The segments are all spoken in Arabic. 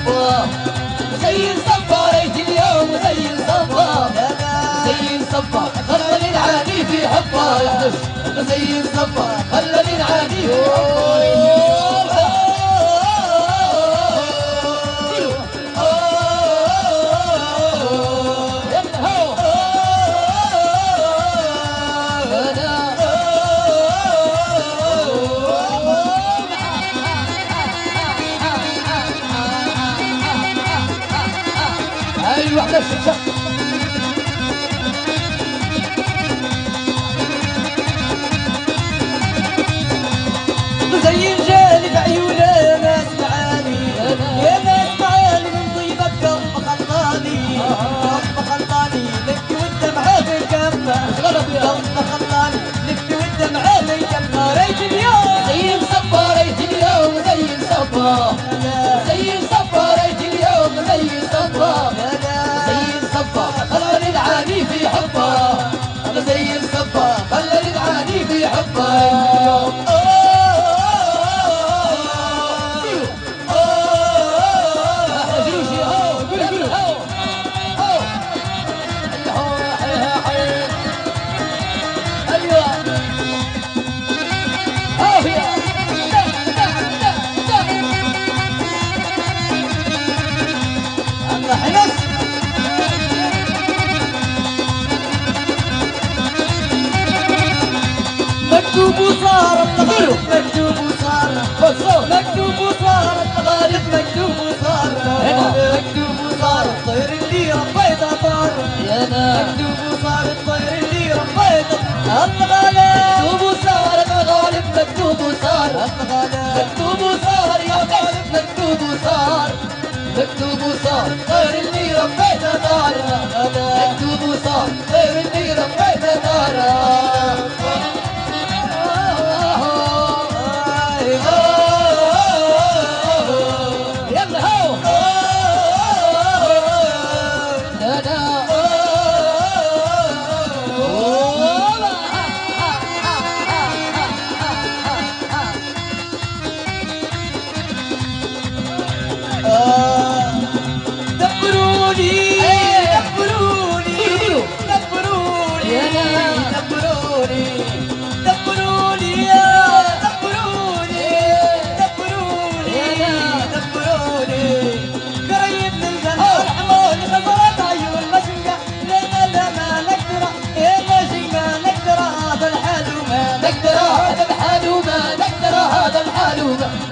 صفا زين صفا ريت اليوم زين صفا زين صفا خلى العادي في حبه يحدث زين صفا خلى العادي في حبه واحدة الشمشة زين جالي بعيونه يا ناس معاني يا ناس معاني من طيبة قلب خلاني قلب خلاني لك والدمعة في الكفة قلب خلاني لك والدمعة في الكفة ريت اليوم زين صفا ريت اليوم زين صفا زين صفا ريت اليوم زين صفا خلى العادي في حبه زي الصفا خلى العادي في حبه مكتوب وصار التغالب مكتوب وصار مكتوب وصار التغالب مكتوب وصار مكتوب وصار الطير اللي ربيته طار مكتوب وصار الطير اللي ربيته التغالب مكتوب وصار التغالب مكتوب وصار التغالب مكتوب وصار يا غالب مكتوب وصار مكتوب وصار الطير اللي ربيته طار مكتوب وصار الطير اللي ربيته طار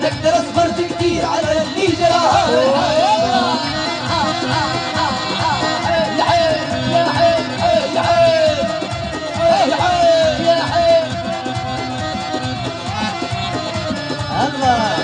نقدر صبرت كثير على اللي جرى يا حي يا حي يا حي يا حي يا حي الله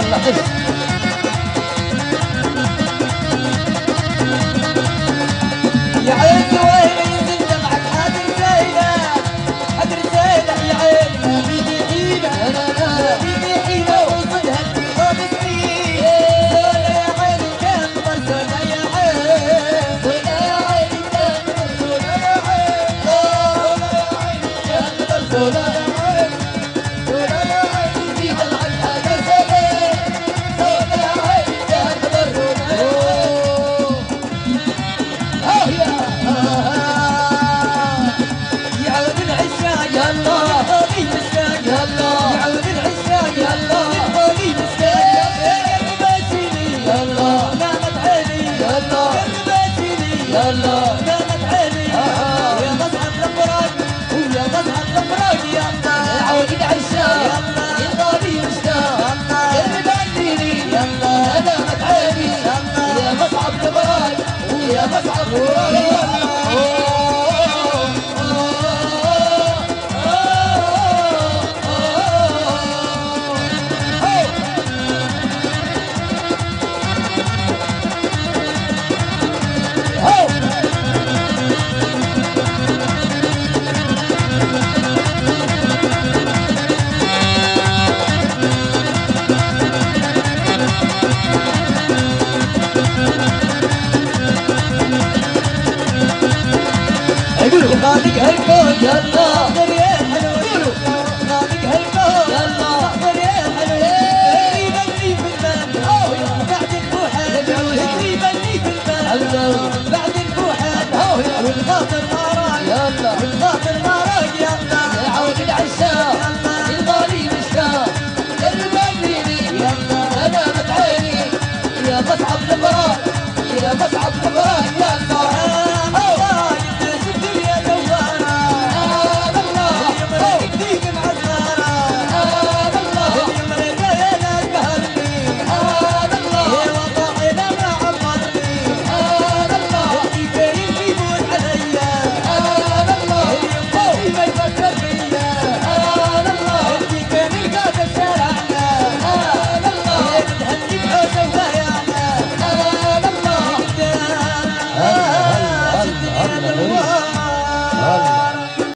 يلا حس يا عيني وين ينزل دمعك حاضر زينة حاضر زينة يا عيني ما بيدي حيلة ما بيدي حيلة وصلها التراب سنين زولة يا عيني كمبر زولة يا عيني زولة يا عيني كمبر زولة يا عيني زولة يا عيني كمبر زولة يا عيني زولة يا عيني في دمعك حاضر زينة زولة يا عيني كمبر زولة يا عيني يعود العشاق يلا يبغالي مسكاق يلا يعود العشاق يلا يبغالي مسكاق قلب باتيني يلا نامت عيني يلا قلب باتيني يلا نامت عيني يا مصعد الفراق ويا مصعد الفراق يلا يعود العشاق يلا يبغالي مسكاق قلب باتيني يلا نامت عيني يلا يا مصعد الفراق ويا مصعد الفراق خالق هالكون يلا